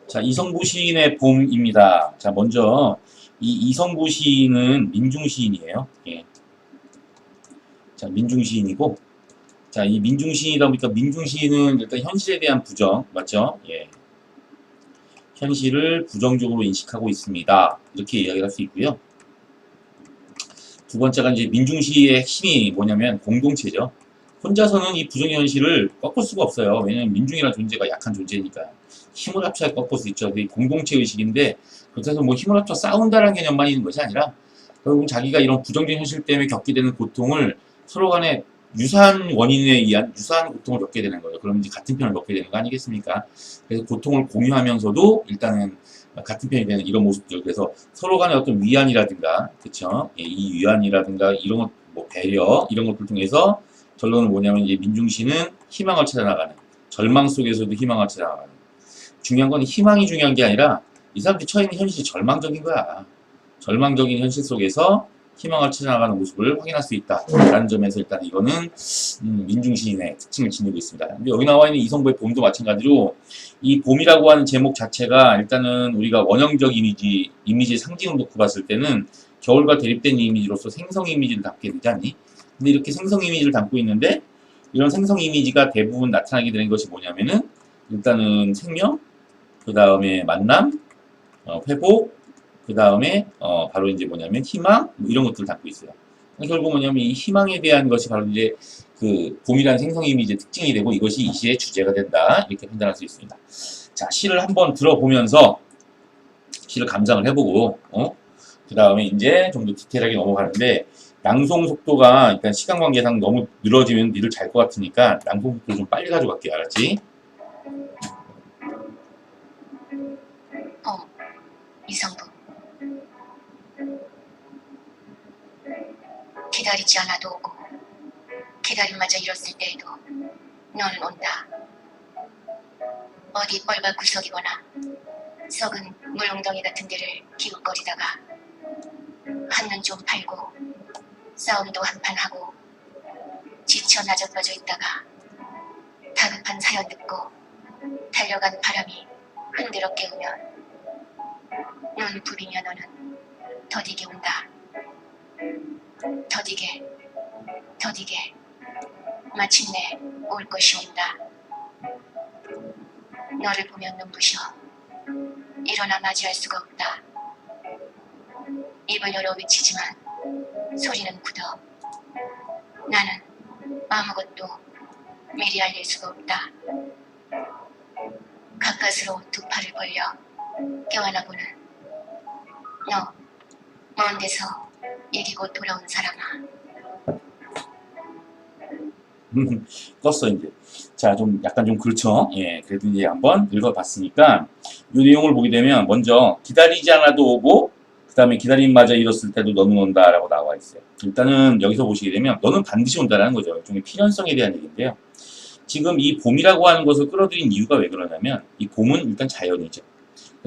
자, 이성부 시인의 봄입니다. 자, 먼저 이 이성부 시인은 민중 시인이에요. 예. 자, 민중 시인이고, 자, 이 민중 시인이다 보니까 민중 시인은 일단 현실에 대한 부정, 맞죠? 예. 현실을 부정적으로 인식하고 있습니다. 이렇게 이야기를 할 수 있고요. 두 번째가 이제 민중 시의 핵심이 뭐냐면 공동체죠. 혼자서는 이 부정의 현실을 꺾을 수가 없어요. 왜냐하면 민중이라는 존재가 약한 존재니까. 힘을 합쳐야 꺾을 수 있죠. 공동체 의식인데, 그렇다고 해서 뭐 힘을 합쳐 싸운다는 개념만 있는 것이 아니라, 결국은 자기가 이런 부정적인 현실 때문에 겪게 되는 고통을 서로 간에 유사한 원인에 의한 유사한 고통을 겪게 되는 거예요. 그럼 이제 같은 편을 겪게 되는 거 아니겠습니까? 그래서 고통을 공유하면서도 일단은 같은 편이 되는 이런 모습들. 그래서 서로 간의 어떤 위안이라든가, 그쵸? 예, 이 위안이라든가, 이런 것, 뭐 배려, 이런 것들 통해서 결론은 뭐냐면 이제 민중시는 희망을 찾아나가는, 절망 속에서도 희망을 찾아나가는. 중요한 건 희망이 중요한 게 아니라 이 사람들이 처해 있는 현실이 절망적인 거야. 절망적인 현실 속에서 희망을 찾아나가는 모습을 확인할 수 있다라는 점에서 일단 이거는 민중시인의 특징을 지니고 있습니다. 근데 여기 나와 있는 이성부의 봄도 마찬가지로 이 봄이라고 하는 제목 자체가 일단은 우리가 원형적 이미지의 상징을 놓고 봤을 때는 겨울과 대립된 이미지로서 생성 이미지를 담게 되지 않니? 근데 이렇게 생성 이미지를 담고 있는데 이런 생성 이미지가 대부분 나타나게 되는 것이 뭐냐면은 일단은 생명, 그 다음에 만남, 회복, 그 다음에 바로 이제 뭐냐면 희망 뭐 이런 것들을 담고 있어요. 결국 뭐냐면 이 희망에 대한 것이 바로 이제 그 봄이라는 생성 이미지의 특징이 되고 이것이 이 시의 주제가 된다 이렇게 판단할 수 있습니다. 자, 시를 한번 들어보면서 시를 감상을 해보고 그 다음에 이제 좀 더 디테일하게 넘어가는데 낭송 속도가 일단 시간 관계상 너무 늘어지면 니들 잘 것 같으니까 낭송 속도 좀 빨리 가져갈게 알았지? 이성부. 기다리지 않아도 오고 기다림마저 잃었을 때에도 너는 온다. 어디 뻘밭 구석이거나 썩은 물웅덩이 같은 데를 기웃거리다가 한눈 좀 팔고 싸움도 한판 하고 지쳐 나적빠져 있다가 다급한 사연 듣고 달려간 바람이 흔들어 깨우면 눈 부비며 너는 더디게 온다. 더디게 마침내 올 것이 온다. 너를 보면 눈부셔 일어나 맞이할 수가 없다. 입을 열어 외치지만 소리는 굳어. 나는 아무것도 미리 알릴 수가 없다. 가까스로 두 팔을 벌려 껴안아보는 너, 먼 데서 이기고 돌아온 사람아. 껐어 이제. 자, 좀 약간 좀 그렇죠. 예, 그래도 이제 한번 읽어봤으니까 이 내용을 보게 되면 먼저 기다리지 않아도 오고 그 다음에 기다림마저 잃었을 때도 너는 온다라고 나와 있어요. 일단은 여기서 보시게 되면 너는 반드시 온다라는 거죠. 일종의 필연성에 대한 얘기인데요. 지금 이 봄이라고 하는 것을 끌어들인 이유가 왜 그러냐면 이 봄은 일단 자연이죠.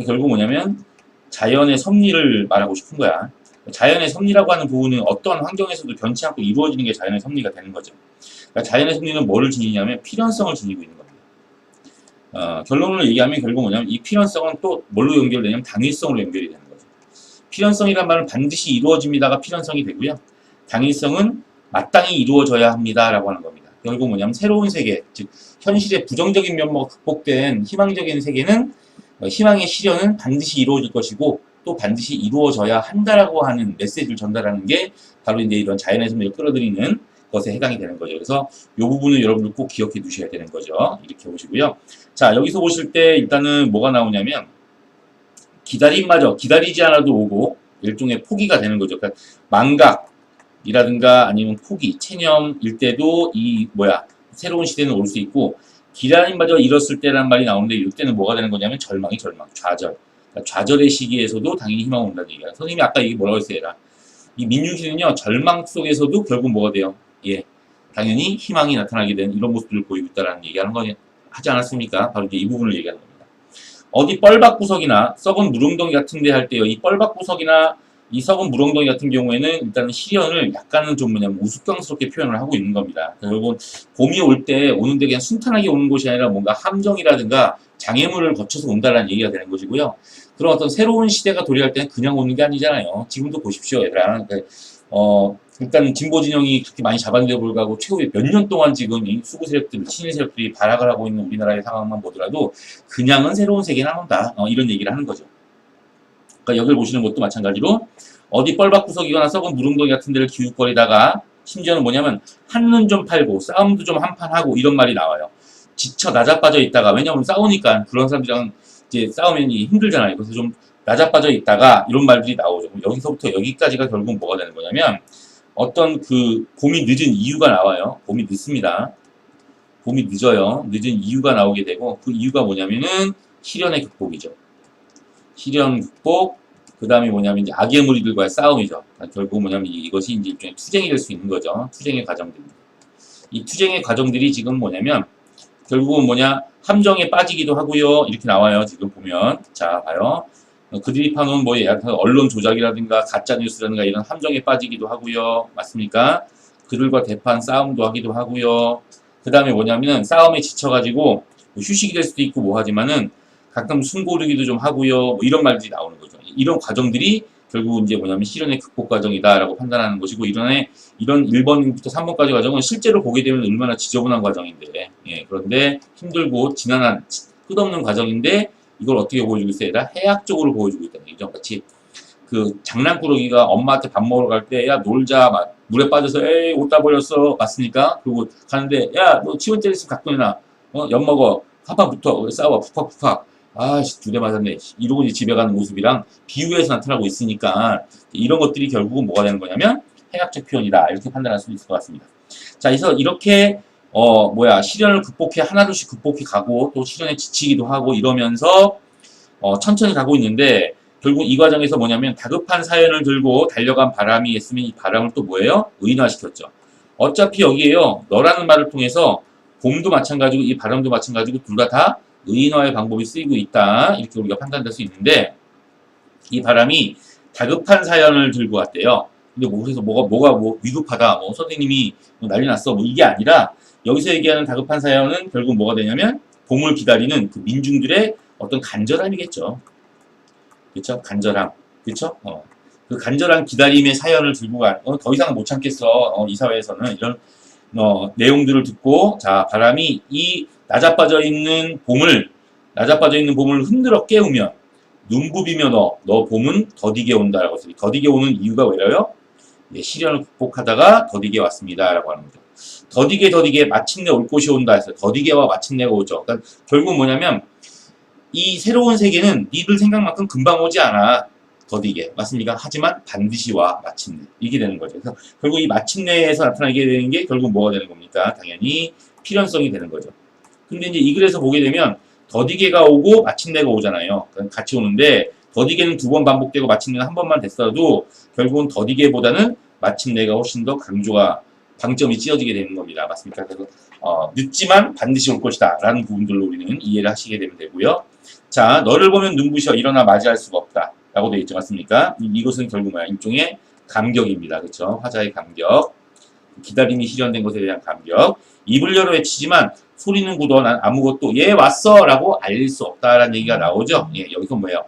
결국 뭐냐면 자연의 섭리를 말하고 싶은 거야. 자연의 섭리라고 하는 부분은 어떠한 환경에서도 변치 않고 이루어지는 게 자연의 섭리가 되는 거죠. 그러니까 자연의 섭리는 뭐를 지니냐면 필연성을 지니고 있는 겁니다. 결론을 얘기하면 결국 뭐냐면 이 필연성은 또 뭘로 연결되냐면 당일성으로 연결이 되는 거죠. 필연성이란 말은 반드시 이루어집니다가 필연성이 되고요. 당일성은 마땅히 이루어져야 합니다라고 하는 겁니다. 결국 뭐냐면 새로운 세계, 즉 현실의 부정적인 면모가 극복된 희망적인 세계는 희망의 실현은 반드시 이루어질 것이고 또 반드시 이루어져야 한다라고 하는 메시지를 전달하는 게 바로 이제 이런 자연의 섭리를 끌어들이는 것에 해당이 되는 거죠. 그래서 이 부분을 여러분들 꼭 기억해 두셔야 되는 거죠. 이렇게 보시고요. 자, 여기서 보실 때 일단은 뭐가 나오냐면 기다림마저 기다리지 않아도 오고 일종의 포기가 되는 거죠. 그러니까 망각이라든가 아니면 포기, 체념일 때도 이 새로운 시대는 올 수 있고 기다림마저 잃었을 때라는 말이 나오는데 이때는 뭐가 되는 거냐면 절망, 좌절. 그러니까 좌절의 시기에서도 당연히 희망이 온다는 얘기야. 선생님이 아까 이게 뭐라고 했어요? 이 민중시는요 절망 속에서도 결국 뭐가 돼요? 예, 당연히 희망이 나타나게 되는 이런 모습들을 보이고 있다는 얘기하는 거 하지 않았습니까? 바로 이제 이 부분을 얘기하는 겁니다. 어디 뻘밭 구석이나 썩은 물웅덩이 같은 데 할 때요. 이 뻘밭 구석이나 이 썩은 물엉덩이 같은 경우에는 일단은 시련을 약간은 좀 뭐냐면 우스꽝스럽게 표현을 하고 있는 겁니다. 여러분, 봄이 올 때 오는데 그냥 순탄하게 오는 것이 아니라 뭔가 함정이라든가 장애물을 거쳐서 온다라는 얘기가 되는 것이고요. 그런 어떤 새로운 시대가 도래할 때는 그냥 오는 게 아니잖아요. 지금도 보십시오, 얘들아. 일단 진보 진영이 그렇게 많이 잡았는데도 불구하고 최후에 몇 년 동안 지금 이 수구 세력들, 친일 세력들이 발악을 하고 있는 우리나라의 상황만 보더라도 그냥은 새로운 세계는 안 온다. 이런 얘기를 하는 거죠. 그러니까 여기를 보시는 것도 마찬가지로 어디 뻘밭구석이거나 썩은 무릉덩이 같은 데를 기웃거리다가 심지어는 뭐냐면 한눈 좀 팔고 싸움도 좀 한판 하고 이런 말이 나와요. 지쳐 나자빠져 있다가 왜냐면 싸우니까 그런 사람들이랑 이제 싸우면 힘들잖아요. 그래서 좀 나자빠져 있다가 이런 말들이 나오죠. 여기서부터 여기까지가 결국 뭐가 되는 거냐면 어떤 그 봄이 늦은 이유가 나와요. 봄이 늦습니다. 봄이 늦어요. 늦은 이유가 나오게 되고 그 이유가 뭐냐면은 시련의 극복이죠. 시련 극복, 그 다음에 뭐냐면 이제 악의 무리들과의 싸움이죠. 그러니까 결국 뭐냐면 이것이 이제 일종의 투쟁이 될 수 있는 거죠. 투쟁의 과정들입니다. 이 투쟁의 과정들이 지금 뭐냐면 결국은 뭐냐 함정에 빠지기도 하고요. 이렇게 나와요. 지금 보면 자 봐요. 그들이 파놓은 뭐 언론 조작이라든가 가짜 뉴스라든가 이런 함정에 빠지기도 하고요. 맞습니까? 그들과 대판 싸움도 하기도 하고요. 그 다음에 뭐냐면은 싸움에 지쳐가지고 뭐 휴식이 될 수도 있고 뭐 하지만은 가끔 숨 고르기도 좀 하고요. 뭐 이런 말들이 나오는 거죠. 이런 과정들이 결국 이제 뭐냐면 시련의 극복 과정이다라고 판단하는 것이고 이런 1번부터 3번까지 과정은 실제로 보게 되면 얼마나 지저분한 과정인데 그런데 힘들고 지난한 끝없는 과정인데 이걸 어떻게 보여주고 있어야 되나? 해학적으로 보여주고 있다는 얘기죠. 마치 그 장난꾸러기가 엄마한테 밥 먹으러 갈 때 야 놀자 막 물에 빠져서 에이 옷 다 버렸어 맞습니까? 그리고 가는데 야 너 치원젤 있으면 갖고 내놔 엿 먹어 팍팍 붙어 싸워 푹팍푹팍 아씨 두 대 맞았네 이러고 이제 집에 가는 모습이랑 비유해서 나타나고 있으니까 이런 것들이 결국은 뭐가 되는 거냐면 해학적 표현이다 이렇게 판단할 수 있을 것 같습니다. 자 그래서 이렇게 시련을 극복해 하나둘씩 극복해 가고 또 시련에 지치기도 하고 이러면서 천천히 가고 있는데 결국 이 과정에서 뭐냐면 다급한 사연을 들고 달려간 바람이 있으면 이 바람을 또 뭐예요? 의인화시켰죠. 어차피 여기에요. 너라는 말을 통해서 봄도 마찬가지고 이 바람도 마찬가지고 둘 다 의인화의 방법이 쓰이고 있다. 이렇게 우리가 판단될 수 있는데 이 바람이 다급한 사연을 들고 왔대요. 근데 그래서 뭐가 위급하다. 선생님이 난리 났어. 이게 아니라 여기서 얘기하는 다급한 사연은 결국 뭐가 되냐면 봄을 기다리는 그 민중들의 어떤 간절함이겠죠. 그렇죠? 간절함. 그렇죠? 그 간절한 기다림의 사연을 들고 더 이상은 못 참겠어. 이 사회에서는 이런 내용들을 듣고 자 바람이 이 낮아빠져 있는 봄을 흔들어 깨우면 눈 부비며 너 봄은 더디게 온다라고 해서 더디게 오는 이유가 왜래요? 시련을 극복하다가 더디게 왔습니다라고 하는 거죠. 더디게 마침내 올 곳이 온다 해서 더디게와 마침내가 오죠. 그러니까 결국 뭐냐면 이 새로운 세계는 니들 생각만큼 금방 오지 않아. 더디게. 맞습니까? 하지만 반드시 와. 마침내. 이게 되는 거죠. 그래서 결국 이 마침내에서 나타나게 되는 게 결국 뭐가 되는 겁니까? 당연히 필연성이 되는 거죠. 근데 이제 이 글에서 보게 되면 더디게가 오고 마침내가 오잖아요. 같이 오는데 더디게는 2번 반복되고 마침내는 한 번만 됐어도 결국은 더디게보다는 마침내가 훨씬 더 방점이 찌어지게 되는 겁니다. 맞습니까? 그래서 늦지만 반드시 올 것이다 라는 부분들로 우리는 이해를 하시게 되면 되고요. 자, 너를 보면 눈부셔 일어나 맞이할 수가 없다 라고 되어 있죠. 맞습니까? 이것은 결국 뭐야? 일종의 감격입니다. 그렇죠? 화자의 감격. 기다림이 실현된 것에 대한 감격. 입을 열어 외치지만 소리는 굳어 난 아무것도 얘 왔어 라고 알릴 수 없다라는 얘기가 나오죠. 여기서 뭐예요?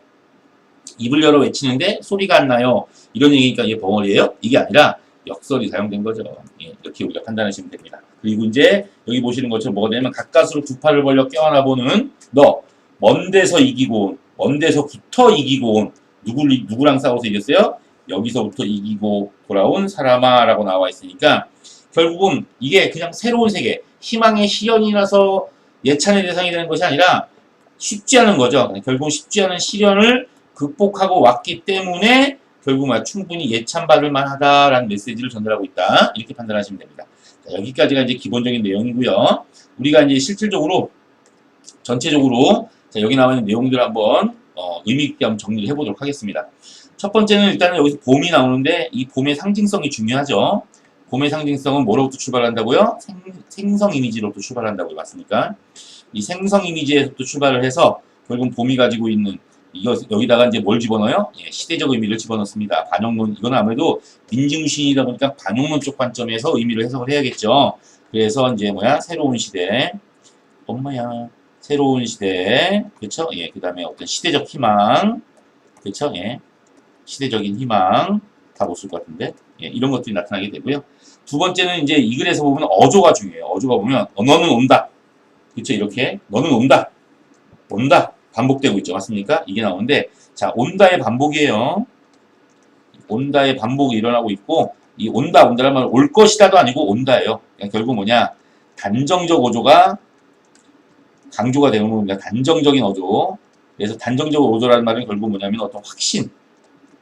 입을 열어 외치는데 소리가 안 나요. 이런 얘기니까 얘 벙어리예요? 이게 아니라 역설이 사용된 거죠. 이렇게 우리가 판단하시면 됩니다. 그리고 이제 여기 보시는 것처럼 뭐가 되냐면 가까스로 두 팔을 벌려 껴안아 보는 너 먼 데서 이기고 온, 먼 데서부터 이기고 온 누구랑 싸워서 이겼어요? 여기서부터 이기고 돌아온 사람아 라고 나와 있으니까 결국은 이게 그냥 새로운 세계 희망의 시련이 나서 예찬의 대상이 되는 것이 아니라 쉽지 않은 거죠. 결국은 쉽지 않은 시련을 극복하고 왔기 때문에 결국 충분히 예찬받을 만하다라는 메시지를 전달하고 있다. 이렇게 판단하시면 됩니다. 자, 여기까지가 이제 기본적인 내용이고요. 우리가 이제 실질적으로 전체적으로 자, 여기 나와 있는 내용들을 한번 의미 있게 한번 정리를 해보도록 하겠습니다. 첫 번째는 일단은 여기서 봄이 나오는데 이 봄의 상징성이 중요하죠. 봄의 상징성은 뭐로부터 출발한다고요? 생성 이미지로부터 출발한다고요. 맞습니까? 이 생성 이미지에서부터 출발을 해서 결국 봄이 가지고 있는 여기다가 이제 뭘 집어넣어요? 예, 시대적 의미를 집어넣습니다. 반영론, 이건 아무래도 민중시인이다 보니까 반영론 쪽 관점에서 의미를 해석을 해야겠죠. 그래서 이제 뭐야? 새로운 시대. 엄마야. 새로운 시대. 그쵸? 예, 그 다음에 어떤 시대적 희망. 그쵸? 예. 시대적인 희망. 다 못 쓸 것 같은데. 예, 이런 것들이 나타나게 되고요. 두 번째는 이제 이 글에서 보면 어조가 중요해요. 어조가 보면, 너는 온다. 그쵸? 이렇게. 너는 온다. 온다. 반복되고 있죠. 맞습니까? 이게 나오는데, 자, 온다의 반복이에요. 온다의 반복이 일어나고 있고, 이 온다라는 말은 올 것이다도 아니고 온다예요. 그러니까 결국 뭐냐, 단정적 어조가 강조가 되는 겁니다. 단정적인 어조. 그래서 단정적 어조라는 말은 결국 뭐냐면 어떤 확신,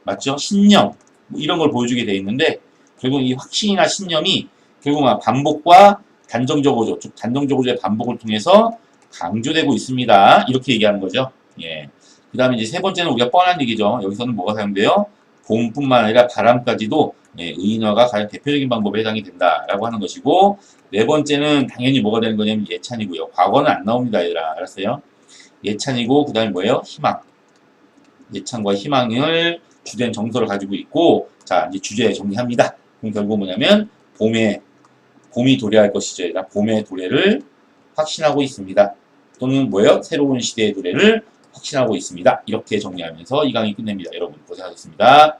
맞죠? 신념, 뭐 이런 걸 보여주게 돼 있는데, 결국 이 확신이나 신념이 결국 반복과 단정적 어조, 즉 단정적 어조의 반복을 통해서 강조되고 있습니다. 이렇게 얘기하는 거죠. 예. 그 다음에 이제 세 번째는 우리가 뻔한 얘기죠. 여기서는 뭐가 사용돼요? 봄뿐만 아니라 바람까지도 예, 의인화가 가장 대표적인 방법에 해당이 된다라고 하는 것이고, 네 번째는 당연히 뭐가 되는 거냐면 예찬이고요. 과거는 안 나옵니다, 얘들아. 알았어요? 예찬이고, 그 다음에 뭐예요? 희망. 예찬과 희망을 주된 정서를 가지고 있고, 자, 이제 주제 정리합니다. 그럼 결국 뭐냐면, 봄이 도래할 것이죠. 얘들아. 봄의 도래를 확신하고 있습니다. 또는 뭐예요? 새로운 시대의 도래를 확신하고 있습니다. 이렇게 정리하면서 이 강의 끝냅니다. 여러분 고생하셨습니다.